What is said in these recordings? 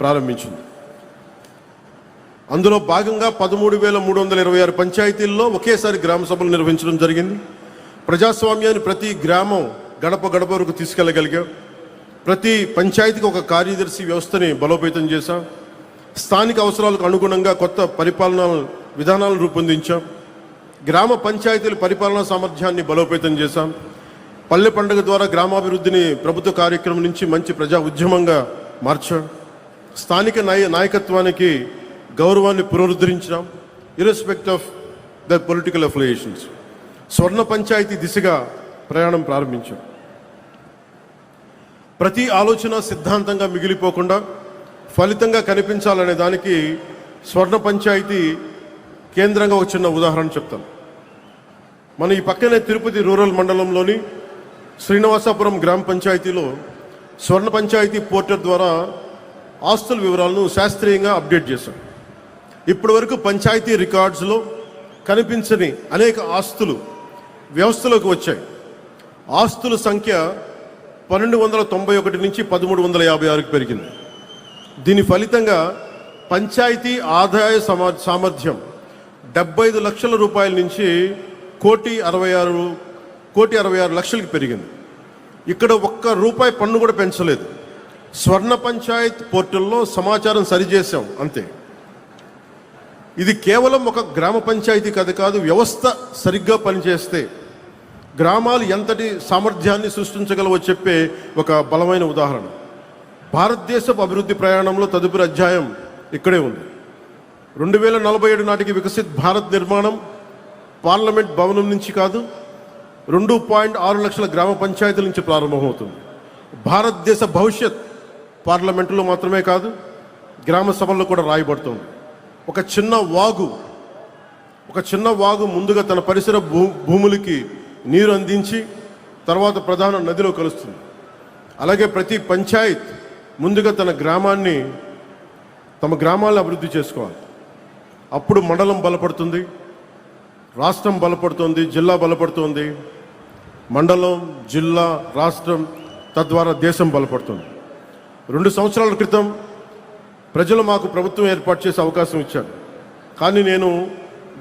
ప్రారంభించింది. అందులో భాగంగా 13,326 పంచాయతీల్లో ఒకేసారి గ్రామ సభలు నిర్వహించడం జరిగింది. ప్రజాస్వామ్యాన్ని ప్రతి గ్రామం గడప గడప వరకు తీసుకెళ్ళగలిగాం. ప్రతి పంచాయతీకి ఒక కార్యదర్శి వ్యవస్థని బలోపేతం చేశాం. స్థానిక అవసరాలకు అనుగుణంగా కొత్త పరిపాలనా విధానాలను రూపొందించాం. గ్రామ పంచాయతీల పరిపాలనా సామర్థ్యాన్ని బలోపేతం చేశాం. పల్లె పండుగ ద్వారా గ్రామాభివృద్ధిని ప్రభుత్వ కార్యక్రమం నుంచి మంచి ప్రజా ఉద్యమంగా మార్చాం. స్థానిక నాయకత్వానికి గౌరవాన్ని పునరుద్ధరించాం, ఇర్రెస్పెక్ట్ ఆఫ్ ద పొలిటికల్ అఫిలియేషన్స్. స్వర్ణ పంచాయతీ దిశగా ప్రయాణం ప్రారంభించాం. ప్రతి ఆలోచన సిద్ధాంతంగా మిగిలిపోకుండా ఫలితంగా కనిపించాలనే దానికి స్వర్ణ పంచాయతీ కేంద్రంగా ఒక చిన్న ఉదాహరణ చెప్తాను. మన ఈ పక్కనే తిరుపతి రూరల్ మండలంలోని శ్రీనివాసాపురం గ్రామ పంచాయతీలో స్వర్ణ పంచాయతీ పోర్టల్ ద్వారా ఆస్తుల వివరాలను శాస్త్రీయంగా అప్డేట్ చేశాం. ఇప్పటి వరకు పంచాయతీ రికార్డ్స్లో కనిపించని అనేక ఆస్తులు వ్యవస్థలోకి వచ్చాయి. ఆస్తుల సంఖ్య 1291 నుంచి 1356కి పెరిగింది. దీని ఫలితంగా పంచాయతీ ఆదాయ సామర్థ్యం 75 లక్షల రూపాయల నుంచి 1,66,00,000కి పెరిగింది. ఇక్కడ ఒక్క రూపాయి పన్ను కూడా పెంచలేదు. స్వర్ణ పంచాయత్ పోర్టల్లో సమాచారం సరిచేసాం అంతే. ఇది కేవలం ఒక గ్రామ పంచాయతీ కథ కాదు. వ్యవస్థ సరిగ్గా పనిచేస్తే గ్రామాలు ఎంతటి సామర్థ్యాన్ని సృష్టించగలవో చెప్పే ఒక బలమైన ఉదాహరణ. భారతదేశపు అభివృద్ధి ప్రయాణంలో తదుపరి అధ్యాయం ఇక్కడే ఉంది. 2047 నాటికి వికసిత్ భారత్ నిర్మాణం పార్లమెంట్ భవనం నుంచి కాదు, 2.6 లక్షల గ్రామ పంచాయతీల నుంచి ప్రారంభమవుతుంది. భారతదేశ భవిష్యత్ పార్లమెంటులో మాత్రమే కాదు, గ్రామ సభల్లో కూడా రాయబడుతుంది. ఒక చిన్న వాగు ముందుగా తన పరిసర భూములకి నీరు అందించి తర్వాత ప్రధాన నదిలో కలుస్తుంది. అలాగే ప్రతి పంచాయత్ ముందుగా తమ గ్రామాలను అభివృద్ధి చేసుకోవాలి. అప్పుడు మండలం బలపడుతుంది, రాష్ట్రం బలపడుతుంది, జిల్లా బలపడుతుంది. మండలం, జిల్లా, రాష్ట్రం, తద్వారా దేశం బలపడుతుంది. 2 సంవత్సరాల క్రితం ప్రజలు మాకు ప్రభుత్వం ఏర్పాటు చేసే అవకాశం ఇచ్చారు. కానీ నేను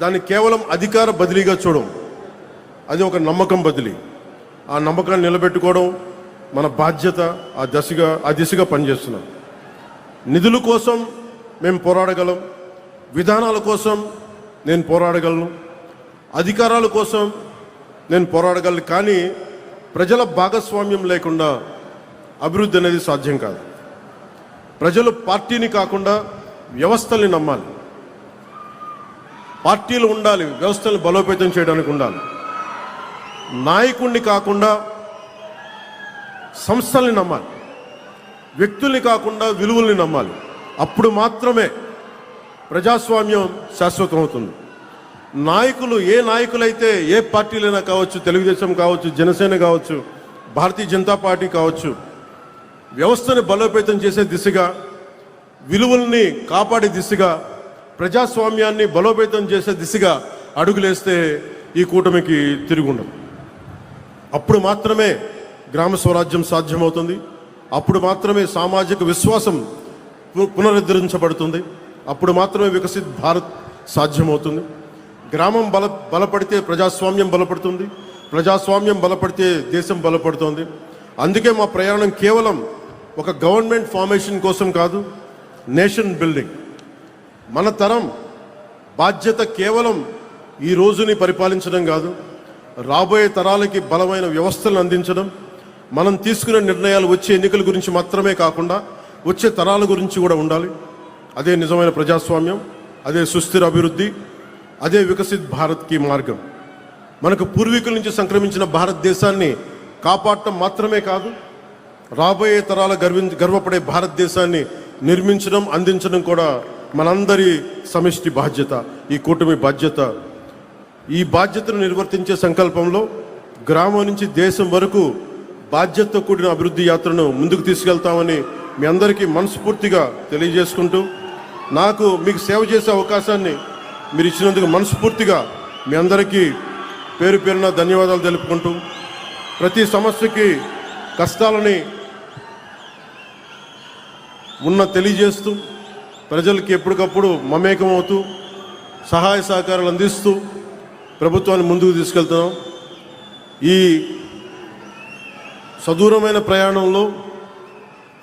దాన్ని కేవలం అధికార బదిలీగా చూడం, అది ఒక నమ్మకం బదిలీ. ఆ నమ్మకాన్ని నిలబెట్టుకోవడం మన బాధ్యత. ఆ దిశగా పనిచేస్తున్నాం. నిధుల కోసం మేము పోరాడగలం, విధానాల కోసం నేను పోరాడగలను, అధికారాల కోసం నేను పోరాడగలను. కానీ ప్రజల భాగస్వామ్యం లేకుండా అభివృద్ధి అనేది సాధ్యం కాదు. ప్రజలు పార్టీని కాకుండా వ్యవస్థల్ని నమ్మాలి. పార్టీలు ఉండాలి, వ్యవస్థల్ని బలోపేతం చేయడానికి ఉండాలి. నాయకుడిని కాకుండా సంస్థల్ని నమ్మాలి, వ్యక్తుల్ని కాకుండా విలువల్ని నమ్మాలి. అప్పుడు మాత్రమే ప్రజాస్వామ్యం శాశ్వతం అవుతుంది. నాయకులు ఏ నాయకులైతే, ఏ పార్టీలైనా కావచ్చు, తెలుగుదేశం కావచ్చు, జనసేన కావచ్చు, భారతీయ జనతా పార్టీ కావచ్చు, వ్యవస్థని బలోపేతం చేసే దిశగా, విలువల్ని కాపాడే దిశగా, ప్రజాస్వామ్యాన్ని బలోపేతం చేసే దిశగా అడుగులేస్తే ఈ కూటమికి తిరుగుండదు. అప్పుడు మాత్రమే గ్రామ స్వరాజ్యం సాధ్యమవుతుంది. అప్పుడు మాత్రమే సామాజిక విశ్వాసం పునరుద్ధరించబడుతుంది. అప్పుడు మాత్రమే వికసిత్ భారత్ సాధ్యమవుతుంది. గ్రామం బలపడితే ప్రజాస్వామ్యం బలపడుతుంది, ప్రజాస్వామ్యం బలపడితే దేశం బలపడుతుంది. అందుకే మా ప్రయాణం కేవలం ఒక గవర్నమెంట్ ఫార్మేషన్ కోసం కాదు, నేషన్ బిల్డింగ్. మన తరం బాధ్యత కేవలం ఈ రోజుని పరిపాలించడం కాదు, రాబోయే తరాలకి బలమైన వ్యవస్థలను అందించడం. మనం తీసుకునే నిర్ణయాలు వచ్చే ఎన్నికల గురించి మాత్రమే కాకుండా వచ్చే తరాల గురించి కూడా ఉండాలి. అదే నిజమైన ప్రజాస్వామ్యం, అదే సుస్థిర అభివృద్ధి, అదే వికసిత్ భారత్కి మార్గం. మనకు పూర్వీకుల నుంచి సంక్రమించిన భారతదేశాన్ని కాపాడటం మాత్రమే కాదు, రాబోయే తరాల గర్వపడే భారతదేశాన్ని నిర్మించడం, అందించడం కూడా మనందరి సమిష్టి బాధ్యత, ఈ కూటమి బాధ్యత. ఈ బాధ్యతను నిర్వర్తించే సంకల్పంలో గ్రామం నుంచి దేశం వరకు బాధ్యతతో కూడిన అభివృద్ధి యాత్రను ముందుకు తీసుకెళ్తామని మీ అందరికీ మనస్ఫూర్తిగా తెలియజేసుకుంటూ, మీకు సేవ చేసే అవకాశాన్ని మీరు ఇచ్చినందుకు మనస్ఫూర్తిగా మీ అందరికీ పేరు పేరున ధన్యవాదాలు తెలుపుకుంటూ, ప్రతి సమస్యకి తెలియజేస్తూ ప్రజలకి ఎప్పటికప్పుడు మమేకమవుతూ సహాయ సహకారాలు అందిస్తూ ప్రభుత్వాన్ని ముందుకు తీసుకెళ్తున్నాం. ఈ సదూరమైన ప్రయాణంలో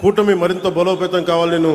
కూటమి మరింత బలోపేతం కావాలని నేను